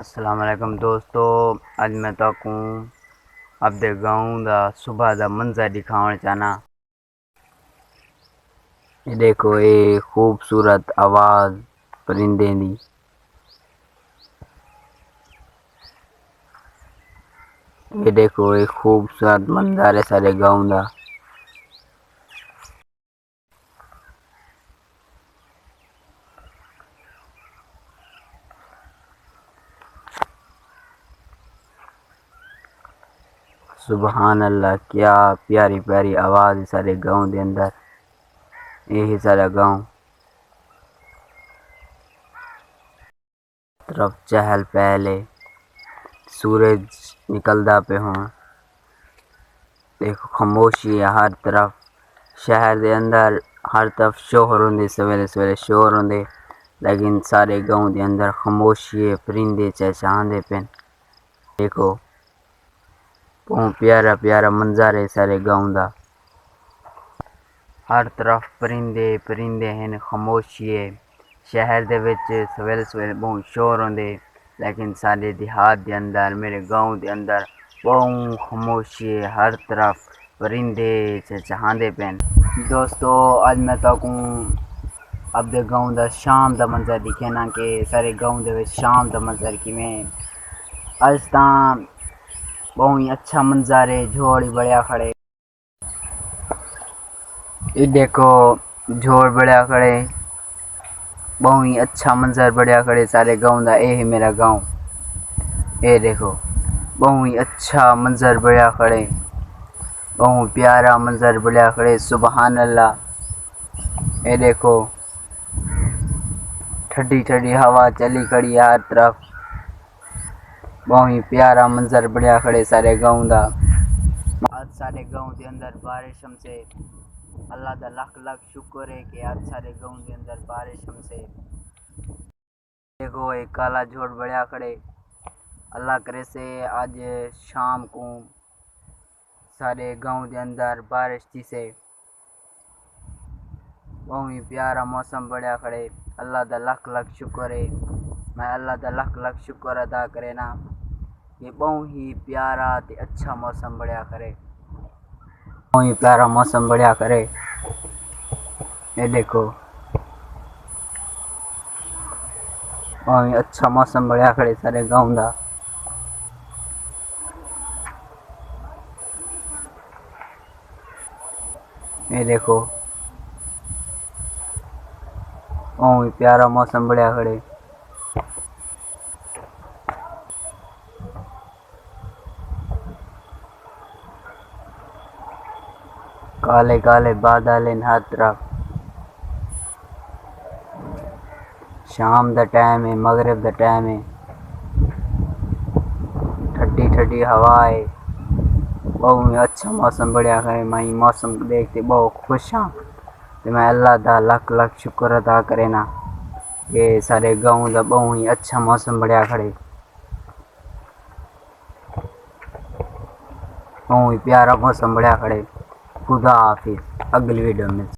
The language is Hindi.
अस्सलाम वालेकुम दोस्तों। अज मैं तकू अपने गाँव का सुबह का मंजर दिखाना चाहना। ये देखो ये खूबसूरत आवाज़ परिंदे दी। ये देखो ये खूबसूरत मंजर है सारे गाँव का। सुबहान अल्लाह, क्या प्यारी प्यारी आवाज़ है सारे गाँव के अंदर। यही सारा गाँव तरफ चहल पहल है, सूरज निकलता पे हों। देखो खामोशी है हर तरफ। शहर के अंदर हर तरफ शोर होंगे, सवेरे सवेरे शोर होंगे, लेकिन सारे गाँव के अंदर खामोशी है। परिंदे चहचहाते पे। देखो बहुत प्यारा प्यारा मंजर है सारे गाँव का। हर तरफ परिंदे परिंदे हैं, खामोशी है। शहर दे विच सवेरे सवेरे बहुत शोर होंगे, लेकिन सारे देहात के अंदर मेरे गाँव के अंदर बहुत खामोशी है। हर तरफ परिंदे चहचहाते पे। दोस्तों अज मैं तकू अपने गाँव का शाम का मंजर दिखे ना कि सारे गाँव के शाम का मंजर किवें। अज ता बहुत ही अच्छा मंजर है, झोड़ बड़िया खड़े। ये देखो झोड़ बढ़िया खड़े, बहुत ही अच्छा मंजर बढ़िया खड़े सारे गाँव का। ये है मेरा गाँव। ये देखो बहुत ही अच्छा मंजर बढ़िया खड़े, बहुत प्यारा मंजर बढ़िया खड़े। सुबहान अल्लाह। ये देखो ठंडी ठंडी हवा चली खड़ी हर तरफ। बहुत ही प्यारा मंजर बढ़िया खड़े सारे गाँव का। आज सारे गाँव के अंदर बारिश हमसे अल्लाह का लाख लाख शुक्र है कि आज सारे गाँव के अंदर बारिश हमसे। देखो एक काला झोड़ बढ़िया खड़े। अल्लाह करे से आज शाम को सारे गांव के अंदर बारिश थी से। बहुत ही प्यारा मौसम बढ़िया खड़े। अल्लाह का लाख लाख शुक्र है। मैं अल्लाह का लाख लाख शुक्र अदा करे ना, ये बहुत ही प्यारा ते अच्छा मौसम बढ़िया करे। बहुत ही प्यारा मौसम बढ़िया करे। ये देखो बहुत ही अच्छा मौसम बढ़िया खड़े सारे गाँव का। ये देखो बहुत ही प्यारा मौसम बढ़िया खड़े। काले काले बादल इन हर तरफ। शाम का टाइम है, मगरिब का टाइम है। ठंडी ठंडी हवा है, बहुत अच्छा मौसम बढ़िया है। मैं मौसम देखते बहुत खुश हाँ। तो मैं अल्लाह का लाख लाख शुक्र अदा करे ना कि सारे गाँव का बहुत ही अच्छा मौसम बढ़िया खड़े। बहुत ही प्यारा मौसम बढ़िया खड़े। खुदा हाफिज। अगली वीडियो में।